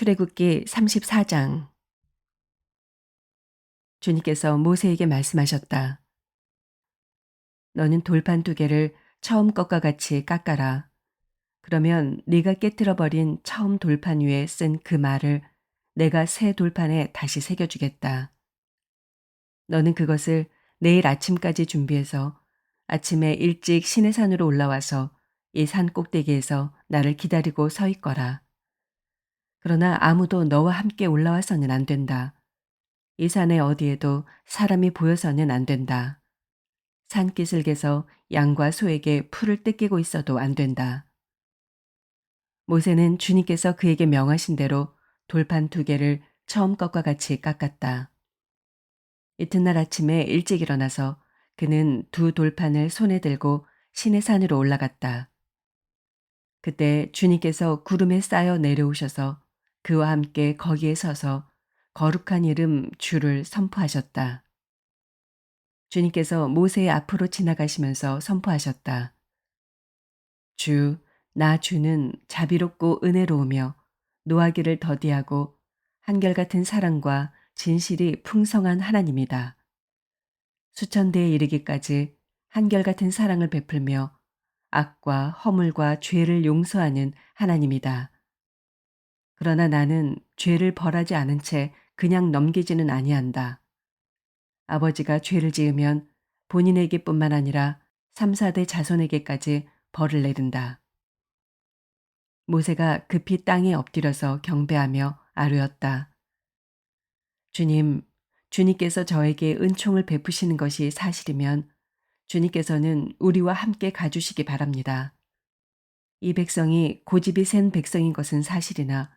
출애굽기 34장. 주님께서 모세에게 말씀하셨다. 너는 돌판 2개를 처음 것과 같이 깎아라. 그러면 네가 깨뜨려 버린 처음 돌판 위에 쓴 그 말을 내가 새 돌판에 다시 새겨주겠다. 너는 그것을 내일 아침까지 준비해서 아침에 일찍 시내산으로 올라와서 이 산 꼭대기에서 나를 기다리고 서 있거라. 그러나 아무도 너와 함께 올라와서는 안 된다. 이 산에 어디에도 사람이 보여서는 안 된다. 산기슭에서 양과 소에게 풀을 뜯기고 있어도 안 된다. 모세는 주님께서 그에게 명하신 대로 돌판 2개를 처음 것과 같이 깎았다. 이튿날 아침에 일찍 일어나서 그는 2 돌판을 손에 들고 시내산으로 올라갔다. 그때 주님께서 구름에 쌓여 내려오셔서 그와 함께 거기에 서서 거룩한 이름 주를 선포하셨다. 주님께서 모세의 앞으로 지나가시면서 선포하셨다. 주, 나 주는 자비롭고 은혜로우며 노하기를 더디하고 한결같은 사랑과 진실이 풍성한 하나님이다. 수천대에 이르기까지 한결같은 사랑을 베풀며 악과 허물과 죄를 용서하는 하나님이다. 그러나 나는 죄를 벌하지 않은 채 그냥 넘기지는 아니한다. 아버지가 죄를 지으면 본인에게뿐만 아니라 3, 4대 자손에게까지 벌을 내린다. 모세가 급히 땅에 엎드려서 경배하며 아뢰었다. 주님, 주님께서 저에게 은총을 베푸시는 것이 사실이면 주님께서는 우리와 함께 가주시기 바랍니다. 이 백성이 고집이 센 백성인 것은 사실이나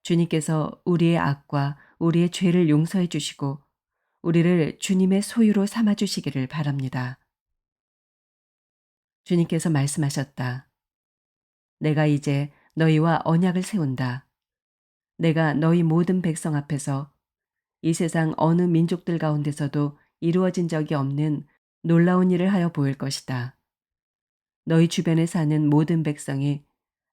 주님께서 우리의 악과 우리의 죄를 용서해 주시고 우리를 주님의 소유로 삼아 주시기를 바랍니다. 주님께서 말씀하셨다. 내가 이제 너희와 언약을 세운다. 내가 너희 모든 백성 앞에서 이 세상 어느 민족들 가운데서도 이루어진 적이 없는 놀라운 일을 하여 보일 것이다. 너희 주변에 사는 모든 백성이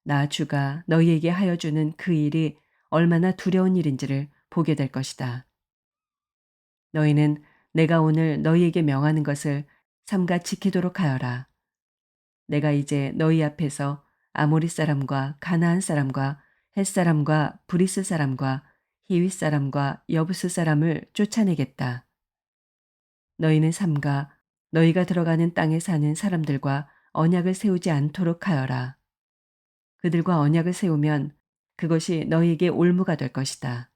나 주가 너희에게 하여 주는 그 일이 얼마나 두려운 일인지를 보게 될 것이다. 너희는 내가 오늘 너희에게 명하는 것을 삼가 지키도록 하여라. 내가 이제 너희 앞에서 아모리 사람과 가나안 사람과 헷 사람과 브리스 사람과 히윗 사람과 여부스 사람을 쫓아내겠다. 너희는 삼가 너희가 들어가는 땅에 사는 사람들과 언약을 세우지 않도록 하여라. 그들과 언약을 세우면 그것이 너희에게 올무가 될 것이다.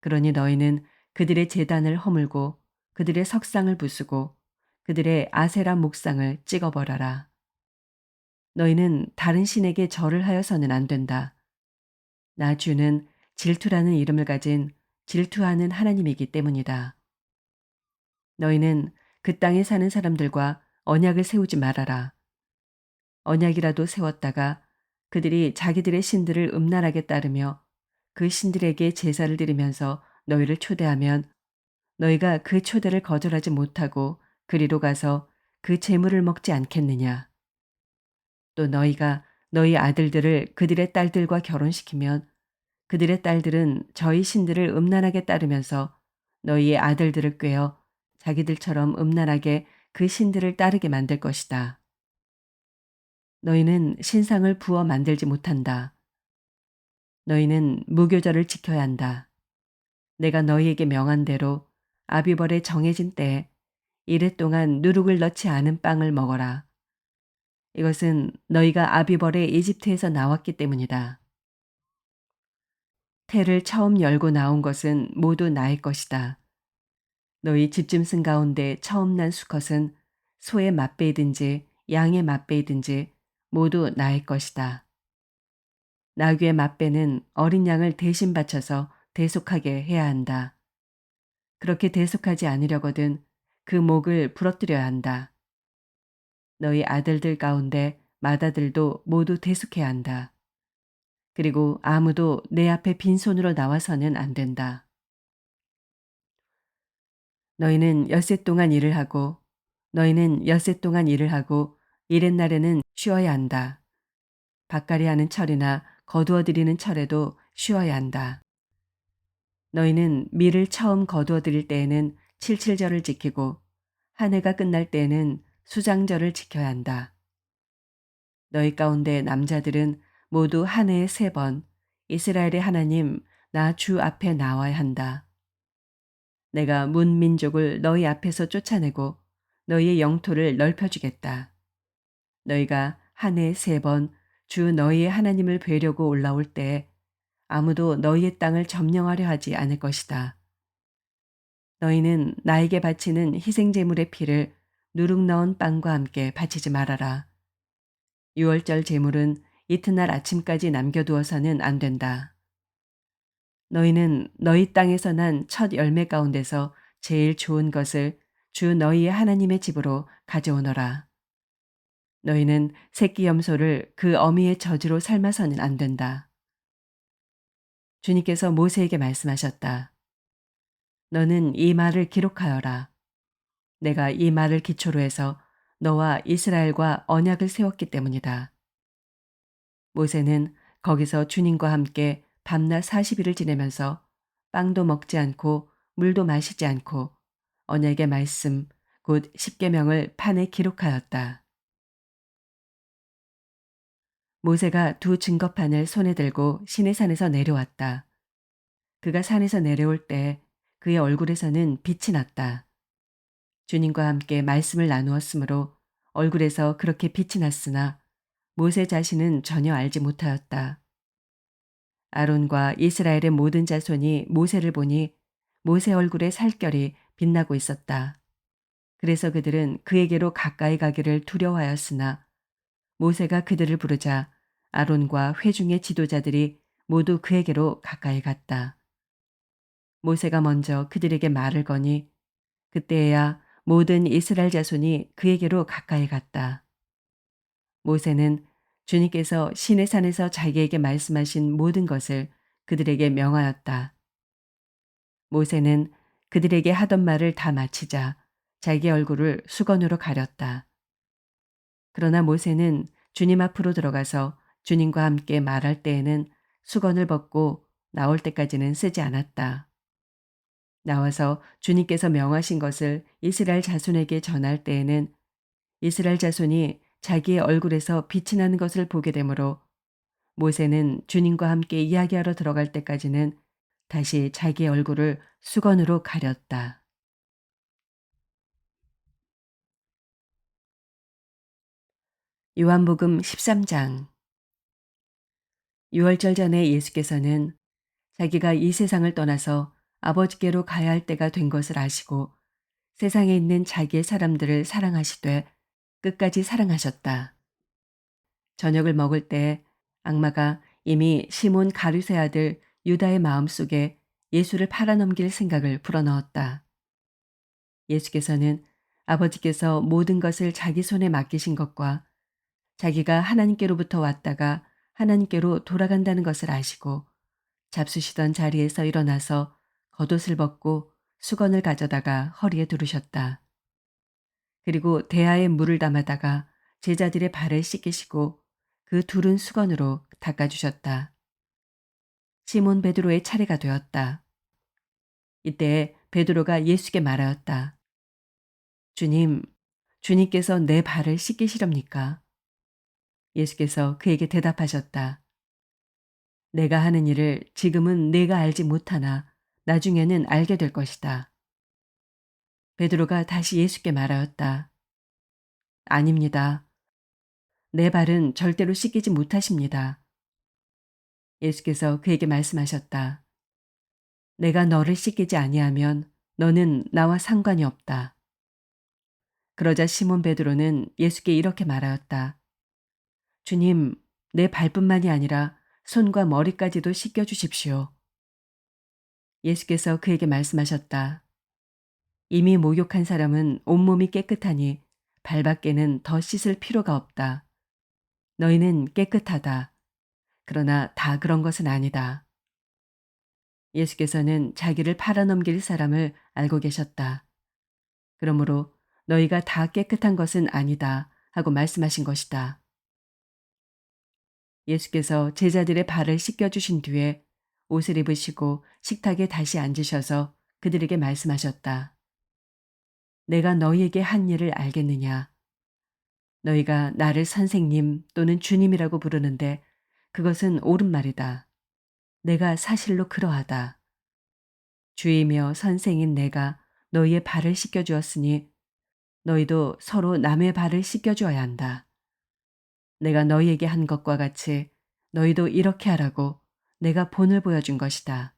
그러니 너희는 그들의 제단을 허물고 그들의 석상을 부수고 그들의 아세라 목상을 찍어버려라. 너희는 다른 신에게 절을 하여서는 안 된다. 나 주는 질투라는 이름을 가진 질투하는 하나님이기 때문이다. 너희는 그 땅에 사는 사람들과 언약을 세우지 말아라. 언약이라도 세웠다가 그들이 자기들의 신들을 음란하게 따르며 그 신들에게 제사를 드리면서 너희를 초대하면 너희가 그 초대를 거절하지 못하고 그리로 가서 그 제물을 먹지 않겠느냐. 또 너희가 너희 아들들을 그들의 딸들과 결혼시키면 그들의 딸들은 저희 신들을 음란하게 따르면서 너희의 아들들을 꾀어 자기들처럼 음란하게 그 신들을 따르게 만들 것이다. 너희는 신상을 부어 만들지 못한다. 너희는 무교절을 지켜야 한다. 내가 너희에게 명한 대로 아비벌의 정해진 때에 이래 동안 누룩을 넣지 않은 빵을 먹어라. 이것은 너희가 아비벌의 이집트에서 나왔기 때문이다. 태를 처음 열고 나온 것은 모두 나의 것이다. 너희 집짐승 가운데 처음 난 수컷은 소의 맛배이든지 양의 맛배이든지 모두 나의 것이다. 나귀의 맛배는 어린 양을 대신 바쳐서 대속하게 해야 한다. 그렇게 대속하지 않으려거든 그 목을 부러뜨려야 한다. 너희 아들들 가운데 맏아들도 모두 대속해야 한다. 그리고 아무도 내 앞에 빈손으로 나와서는 안 된다. 너희는 엿새 동안 일을 하고 너희는 엿새 동안 일을 하고 이렛날에는 쉬어야 한다. 밭갈이 하는 철이나 거두어 들이는 철에도 쉬어야 한다. 너희는 밀을 처음 거두어 들일 때에는 칠칠절을 지키고 한 해가 끝날 때에는 수장절을 지켜야 한다. 너희 가운데 남자들은 모두 한 해에 3번 이스라엘의 하나님 나 주 앞에 나와야 한다. 내가 문 민족을 너희 앞에서 쫓아내고 너희의 영토를 넓혀주겠다. 너희가 한 해에 3번 주 너희의 하나님을 뵈려고 올라올 때 아무도 너희의 땅을 점령하려 하지 않을 것이다. 너희는 나에게 바치는 희생제물의 피를 누룩 넣은 빵과 함께 바치지 말아라. 유월절 제물은 이튿날 아침까지 남겨두어서는 안 된다. 너희는 너희 땅에서 난 첫 열매 가운데서 제일 좋은 것을 주 너희의 하나님의 집으로 가져오너라. 너희는 새끼 염소를 그 어미의 젖으로 삶아서는 안 된다. 주님께서 모세에게 말씀하셨다. 너는 이 말을 기록하여라. 내가 이 말을 기초로 해서 너와 이스라엘과 언약을 세웠기 때문이다. 모세는 거기서 주님과 함께 밤낮 40일을 지내면서 빵도 먹지 않고 물도 마시지 않고 언약의 말씀 곧 십계명을 판에 기록하였다. 모세가 2 증거판을 손에 들고 시내산에서 내려왔다. 그가 산에서 내려올 때 그의 얼굴에서는 빛이 났다. 주님과 함께 말씀을 나누었으므로 얼굴에서 그렇게 빛이 났으나 모세 자신은 전혀 알지 못하였다. 아론과 이스라엘의 모든 자손이 모세를 보니 모세 얼굴에 살결이 빛나고 있었다. 그래서 그들은 그에게로 가까이 가기를 두려워하였으나 모세가 그들을 부르자 아론과 회중의 지도자들이 모두 그에게로 가까이 갔다. 모세가 먼저 그들에게 말을 거니 그때에야 모든 이스라엘 자손이 그에게로 가까이 갔다. 모세는 주님께서 시내산에서 자기에게 말씀하신 모든 것을 그들에게 명하였다. 모세는 그들에게 하던 말을 다 마치자 자기 얼굴을 수건으로 가렸다. 그러나 모세는 주님 앞으로 들어가서 주님과 함께 말할 때에는 수건을 벗고 나올 때까지는 쓰지 않았다. 나와서 주님께서 명하신 것을 이스라엘 자손에게 전할 때에는 이스라엘 자손이 자기의 얼굴에서 빛이 나는 것을 보게 되므로 모세는 주님과 함께 이야기하러 들어갈 때까지는 다시 자기의 얼굴을 수건으로 가렸다. 요한복음 13장. 유월절 전에 예수께서는 자기가 이 세상을 떠나서 아버지께로 가야 할 때가 된 것을 아시고 세상에 있는 자기의 사람들을 사랑하시되 끝까지 사랑하셨다. 저녁을 먹을 때 악마가 이미 시몬 가룟의 아들 유다의 마음속에 예수를 팔아넘길 생각을 불어넣었다. 예수께서는 아버지께서 모든 것을 자기 손에 맡기신 것과 자기가 하나님께로부터 왔다가 하나님께로 돌아간다는 것을 아시고 잡수시던 자리에서 일어나서 겉옷을 벗고 수건을 가져다가 허리에 두르셨다. 그리고 대야에 물을 담아다가 제자들의 발을 씻기시고 그 두른 수건으로 닦아주셨다. 시몬 베드로의 차례가 되었다. 이때 베드로가 예수께 말하였다. 주님, 주님께서 내 발을 씻기시렵니까? 예수께서 그에게 대답하셨다. 내가 하는 일을 지금은 내가 알지 못하나 나중에는 알게 될 것이다. 베드로가 다시 예수께 말하였다. 아닙니다. 내 발은 절대로 씻기지 못하십니다. 예수께서 그에게 말씀하셨다. 내가 너를 씻기지 아니하면 너는 나와 상관이 없다. 그러자 시몬 베드로는 예수께 이렇게 말하였다. 주님, 내 발뿐만이 아니라 손과 머리까지도 씻겨 주십시오. 예수께서 그에게 말씀하셨다. 이미 목욕한 사람은 온몸이 깨끗하니 발밖에는 더 씻을 필요가 없다. 너희는 깨끗하다. 그러나 다 그런 것은 아니다. 예수께서는 자기를 팔아넘길 사람을 알고 계셨다. 그러므로 너희가 다 깨끗한 것은 아니다 하고 말씀하신 것이다. 예수께서 제자들의 발을 씻겨주신 뒤에 옷을 입으시고 식탁에 다시 앉으셔서 그들에게 말씀하셨다. 내가 너희에게 한 일을 알겠느냐? 너희가 나를 선생님 또는 주님이라고 부르는데 그것은 옳은 말이다. 내가 사실로 그러하다. 주이며 선생인 내가 너희의 발을 씻겨 주었으니 너희도 서로 남의 발을 씻겨 주어야 한다. 내가 너희에게 한 것과 같이 너희도 이렇게 하라고 내가 본을 보여준 것이다.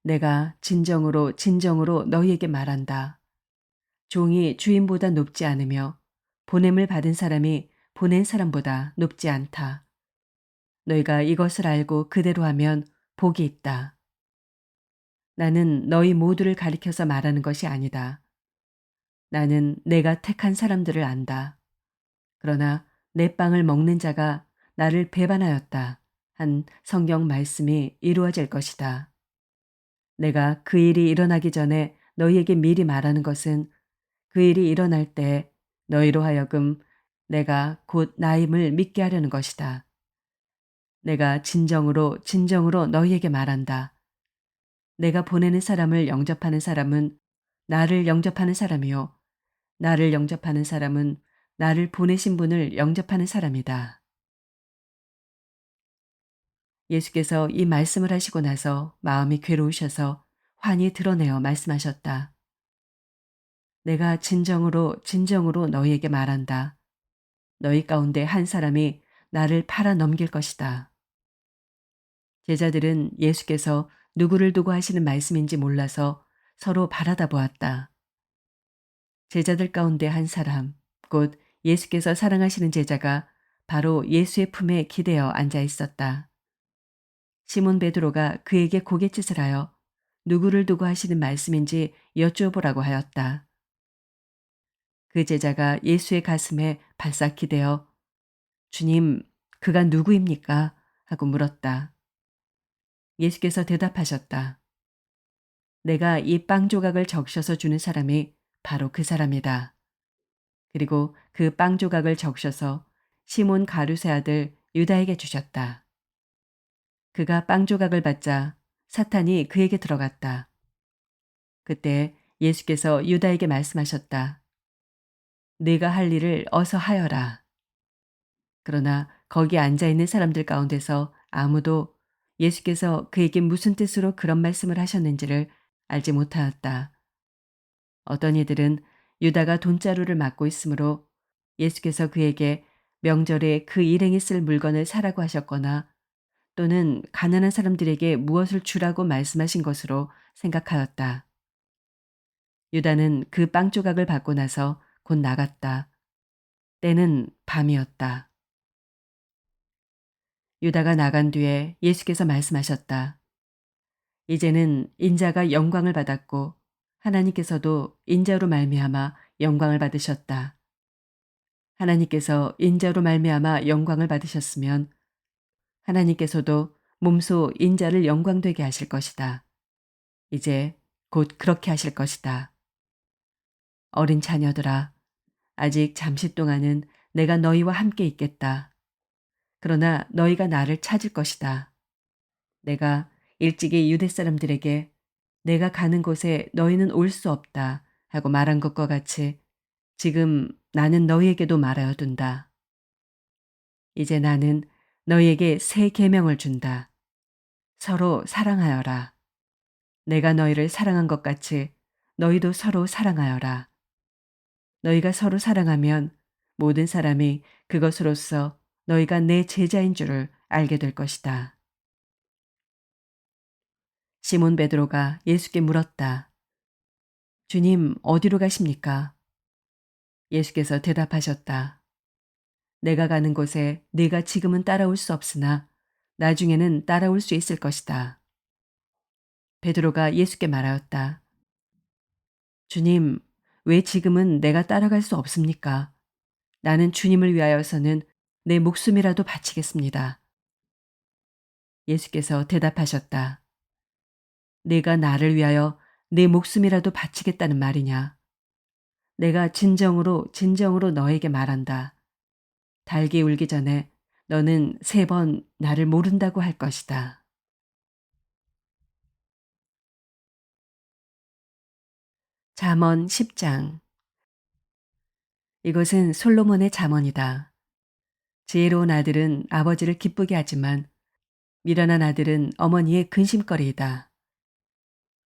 내가 진정으로 진정으로 너희에게 말한다. 종이 주인보다 높지 않으며 보냄을 받은 사람이 보낸 사람보다 높지 않다. 너희가 이것을 알고 그대로 하면 복이 있다. 나는 너희 모두를 가리켜서 말하는 것이 아니다. 나는 내가 택한 사람들을 안다. 그러나 내 빵을 먹는 자가 나를 배반하였다 한 성경 말씀이 이루어질 것이다. 내가 그 일이 일어나기 전에 너희에게 미리 말하는 것은 그 일이 일어날 때 너희로 하여금 내가 곧 나임을 믿게 하려는 것이다. 내가 진정으로 진정으로 너희에게 말한다. 내가 보내는 사람을 영접하는 사람은 나를 영접하는 사람이요. 나를 영접하는 사람은 나를 보내신 분을 영접하는 사람이다. 예수께서 이 말씀을 하시고 나서 마음이 괴로우셔서 환히 드러내어 말씀하셨다. 내가 진정으로 진정으로 너희에게 말한다. 너희 가운데 한 사람이 나를 팔아 넘길 것이다. 제자들은 예수께서 누구를 두고 하시는 말씀인지 몰라서 서로 바라다 보았다. 제자들 가운데 한 사람, 곧 예수께서 사랑하시는 제자가 바로 예수의 품에 기대어 앉아 있었다. 시몬 베드로가 그에게 고갯짓을 하여 누구를 두고 하시는 말씀인지 여쭈어보라고 하였다. 그 제자가 예수의 가슴에 발싹 기대어 주님, 그가 누구입니까? 하고 물었다. 예수께서 대답하셨다. 내가 이 빵 조각을 적셔서 주는 사람이 바로 그 사람이다. 그리고 그 빵 조각을 적셔서 시몬 가룟의 아들 유다에게 주셨다. 그가 빵 조각을 받자 사탄이 그에게 들어갔다. 그때 예수께서 유다에게 말씀하셨다. 네가 할 일을 어서 하여라. 그러나 거기 앉아 있는 사람들 가운데서 아무도 예수께서 그에게 무슨 뜻으로 그런 말씀을 하셨는지를 알지 못하였다. 어떤 이들은 유다가 돈자루를 맡고 있으므로 예수께서 그에게 명절에 그 일행이 쓸 물건을 사라고 하셨거나 또는 가난한 사람들에게 무엇을 주라고 말씀하신 것으로 생각하였다. 유다는 그 빵 조각을 받고 나서 곧 나갔다. 때는 밤이었다. 유다가 나간 뒤에 예수께서 말씀하셨다. 이제는 인자가 영광을 받았고 하나님께서도 인자로 말미암아 영광을 받으셨다. 하나님께서 인자로 말미암아 영광을 받으셨으면 하나님께서도 몸소 인자를 영광되게 하실 것이다. 이제 곧 그렇게 하실 것이다. 어린 자녀들아, 아직 잠시 동안은 내가 너희와 함께 있겠다. 그러나 너희가 나를 찾을 것이다. 내가 일찍이 유대 사람들에게 내가 가는 곳에 너희는 올 수 없다 하고 말한 것과 같이 지금 나는 너희에게도 말하여 둔다. 이제 나는 너희에게 새 계명을 준다. 서로 사랑하여라. 내가 너희를 사랑한 것 같이 너희도 서로 사랑하여라. 너희가 서로 사랑하면 모든 사람이 그것으로써 너희가 내 제자인 줄을 알게 될 것이다. 시몬 베드로가 예수께 물었다. 주님, 어디로 가십니까? 예수께서 대답하셨다. 내가 가는 곳에 네가 지금은 따라올 수 없으나 나중에는 따라올 수 있을 것이다. 베드로가 예수께 말하였다. 주님, 왜 지금은 내가 따라갈 수 없습니까? 나는 주님을 위하여서는 내 목숨이라도 바치겠습니다. 예수께서 대답하셨다. 네가 나를 위하여 내 목숨이라도 바치겠다는 말이냐? 내가 진정으로 진정으로 너에게 말한다. 닭이 울기 전에 너는 3번 나를 모른다고 할 것이다. 잠언 10장. 이것은 솔로몬의 잠언이다. 지혜로운 아들은 아버지를 기쁘게 하지만 미련한 아들은 어머니의 근심거리이다.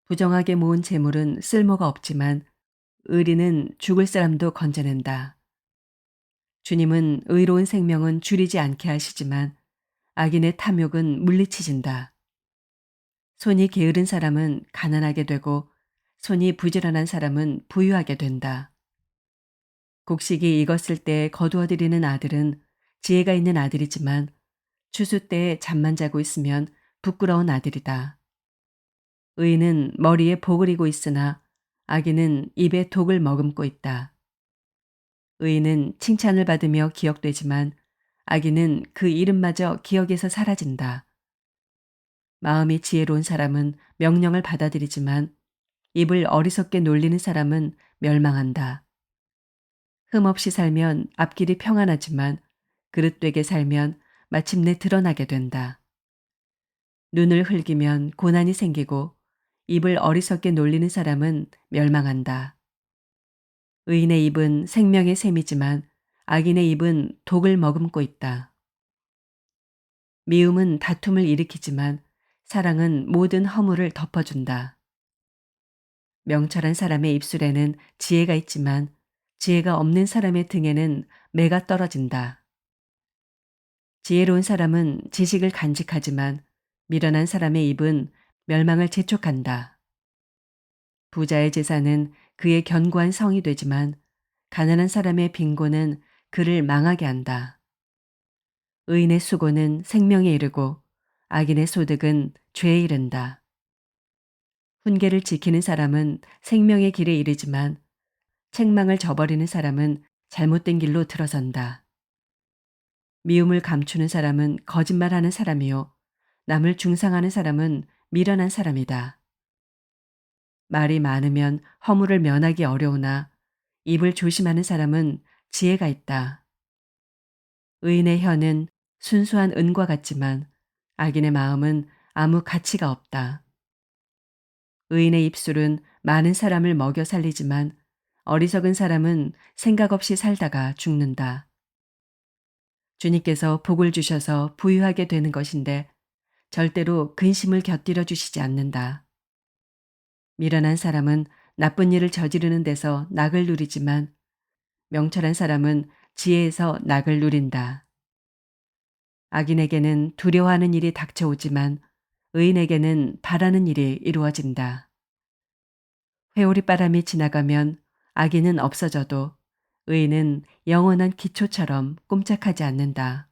부정하게 모은 재물은 쓸모가 없지만 의리는 죽을 사람도 건져낸다. 주님은 의로운 생명은 줄이지 않게 하시지만 악인의 탐욕은 물리치진다. 손이 게으른 사람은 가난하게 되고 손이 부지런한 사람은 부유하게 된다. 곡식이 익었을 때 거두어들이는 아들은 지혜가 있는 아들이지만 추수 때에 잠만 자고 있으면 부끄러운 아들이다. 의인은 머리에 복을 이고 있으나 악인은 입에 독을 머금고 있다. 의인은 칭찬을 받으며 기억되지만 악인은 그 이름마저 기억에서 사라진다. 마음이 지혜로운 사람은 명령을 받아들이지만 입을 어리석게 놀리는 사람은 멸망한다. 흠없이 살면 앞길이 평안하지만 그릇되게 살면 마침내 드러나게 된다. 눈을 흘기면 고난이 생기고 입을 어리석게 놀리는 사람은 멸망한다. 의인의 입은 생명의 샘이지만 악인의 입은 독을 머금고 있다. 미움은 다툼을 일으키지만 사랑은 모든 허물을 덮어준다. 명철한 사람의 입술에는 지혜가 있지만 지혜가 없는 사람의 등에는 매가 떨어진다. 지혜로운 사람은 지식을 간직하지만 미련한 사람의 입은 멸망을 재촉한다. 부자의 재산은 그의 견고한 성이 되지만 가난한 사람의 빈곤은 그를 망하게 한다. 의인의 수고는 생명에 이르고 악인의 소득은 죄에 이른다. 훈계를 지키는 사람은 생명의 길에 이르지만 책망을 저버리는 사람은 잘못된 길로 들어선다. 미움을 감추는 사람은 거짓말하는 사람이요 남을 중상하는 사람은 미련한 사람이다. 말이 많으면 허물을 면하기 어려우나 입을 조심하는 사람은 지혜가 있다. 의인의 혀는 순수한 은과 같지만 악인의 마음은 아무 가치가 없다. 의인의 입술은 많은 사람을 먹여 살리지만 어리석은 사람은 생각 없이 살다가 죽는다. 주님께서 복을 주셔서 부유하게 되는 것인데 절대로 근심을 곁들여 주시지 않는다. 미련한 사람은 나쁜 일을 저지르는 데서 낙을 누리지만 명철한 사람은 지혜에서 낙을 누린다. 악인에게는 두려워하는 일이 닥쳐오지만 의인에게는 바라는 일이 이루어진다. 회오리 바람이 지나가면 악인은 없어져도 의인은 영원한 기초처럼 꼼짝하지 않는다.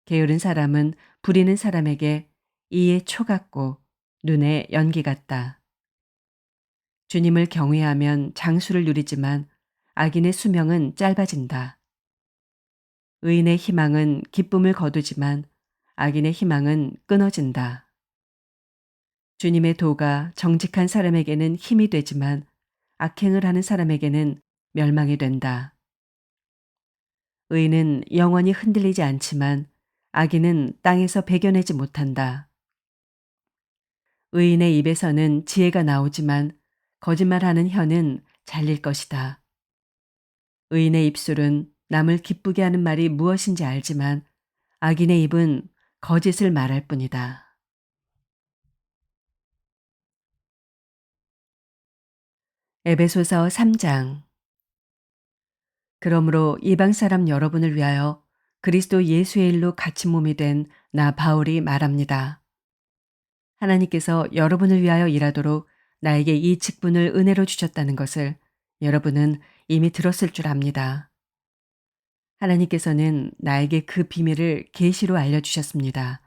게으른 사람은 부리는 사람에게 이에 초 같고 눈에 연기 같다. 주님을 경외하면 장수를 누리지만 악인의 수명은 짧아진다. 의인의 희망은 기쁨을 거두지만 악인의 희망은 끊어진다. 주님의 도가 정직한 사람에게는 힘이 되지만 악행을 하는 사람에게는 멸망이 된다. 의인은 영원히 흔들리지 않지만 악인은 땅에서 배겨내지 못한다. 의인의 입에서는 지혜가 나오지만 거짓말하는 혀는 잘릴 것이다. 의인의 입술은 남을 기쁘게 하는 말이 무엇인지 알지만 악인의 입은 거짓을 말할 뿐이다. 에베소서 3장. 그러므로 이방 사람 여러분을 위하여 그리스도 예수의 일로 갇힌 몸이 된 나 바울이 말합니다. 하나님께서 여러분을 위하여 일하도록 나에게 이 직분을 은혜로 주셨다는 것을 여러분은 이미 들었을 줄 압니다. 하나님께서는 나에게 그 비밀을 계시로 알려주셨습니다.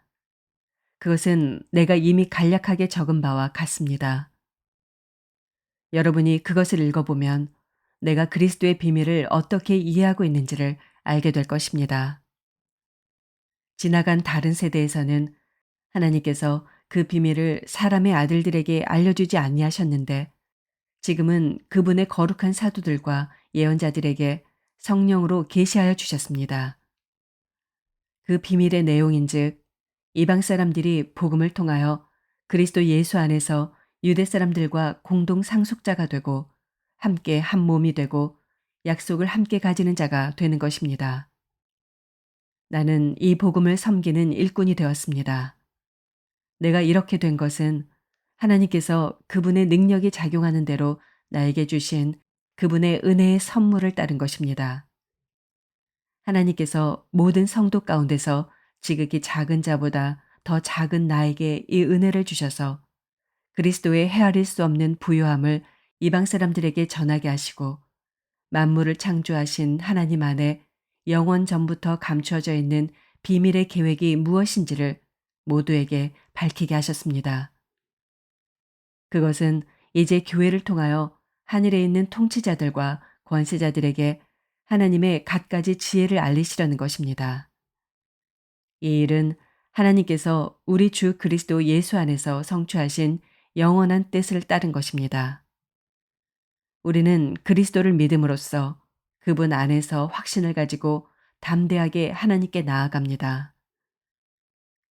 그것은 내가 이미 간략하게 적은 바와 같습니다. 여러분이 그것을 읽어보면 내가 그리스도의 비밀을 어떻게 이해하고 있는지를 알게 될 것입니다. 지나간 다른 세대에서는 하나님께서 그 비밀을 사람의 아들들에게 알려주지 아니하셨는데 지금은 그분의 거룩한 사도들과 예언자들에게 성령으로 계시하여 주셨습니다. 그 비밀의 내용인즉 이방 사람들이 복음을 통하여 그리스도 예수 안에서 유대 사람들과 공동 상속자가 되고 함께 한 몸이 되고 약속을 함께 가지는 자가 되는 것입니다. 나는 이 복음을 섬기는 일꾼이 되었습니다. 내가 이렇게 된 것은 하나님께서 그분의 능력이 작용하는 대로 나에게 주신 그분의 은혜의 선물을 따른 것입니다. 하나님께서 모든 성도 가운데서 지극히 작은 자보다 더 작은 나에게 이 은혜를 주셔서 그리스도의 헤아릴 수 없는 부요함을 이방 사람들에게 전하게 하시고 만물을 창조하신 하나님 안에 영원 전부터 감추어져 있는 비밀의 계획이 무엇인지를 모두에게 밝히게 하셨습니다. 그것은 이제 교회를 통하여 하늘에 있는 통치자들과 권세자들에게 하나님의 갖가지 지혜를 알리시려는 것입니다. 이 일은 하나님께서 우리 주 그리스도 예수 안에서 성취하신 영원한 뜻을 따른 것입니다. 우리는 그리스도를 믿음으로써 그분 안에서 확신을 가지고 담대하게 하나님께 나아갑니다.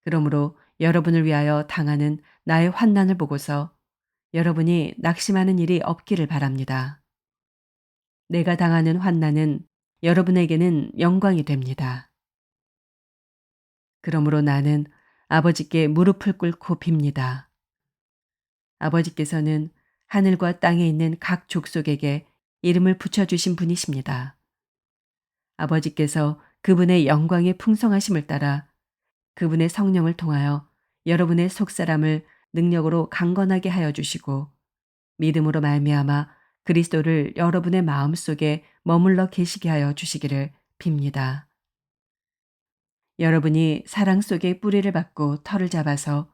그러므로 여러분을 위하여 당하는 나의 환난을 보고서 여러분이 낙심하는 일이 없기를 바랍니다. 내가 당하는 환난은 여러분에게는 영광이 됩니다. 그러므로 나는 아버지께 무릎을 꿇고 빕니다. 아버지께서는 하늘과 땅에 있는 각 족속에게 이름을 붙여주신 분이십니다. 아버지께서 그분의 영광의 풍성하심을 따라 그분의 성령을 통하여 여러분의 속사람을 능력으로 강건하게 하여 주시고 믿음으로 말미암아 그리스도를 여러분의 마음속에 머물러 계시게 하여 주시기를 빕니다. 여러분이 사랑 속에 뿌리를 받고 털을 잡아서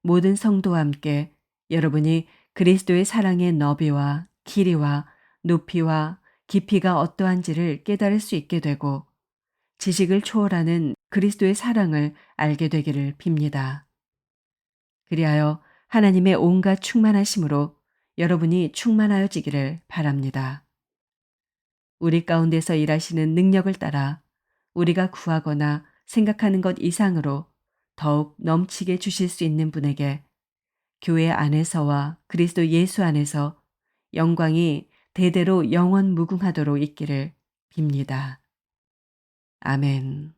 모든 성도와 함께 여러분이 그리스도의 사랑의 너비와 길이와 높이와 깊이가 어떠한지를 깨달을 수 있게 되고 지식을 초월하는 그리스도의 사랑을 알게 되기를 빕니다. 그리하여 하나님의 온갖 충만하심으로 여러분이 충만하여지기를 바랍니다. 우리 가운데서 일하시는 능력을 따라 우리가 구하거나 생각하는 것 이상으로 더욱 넘치게 주실 수 있는 분에게 교회 안에서와 그리스도 예수 안에서 영광이 대대로 영원 무궁하도록 있기를 빕니다. 아멘.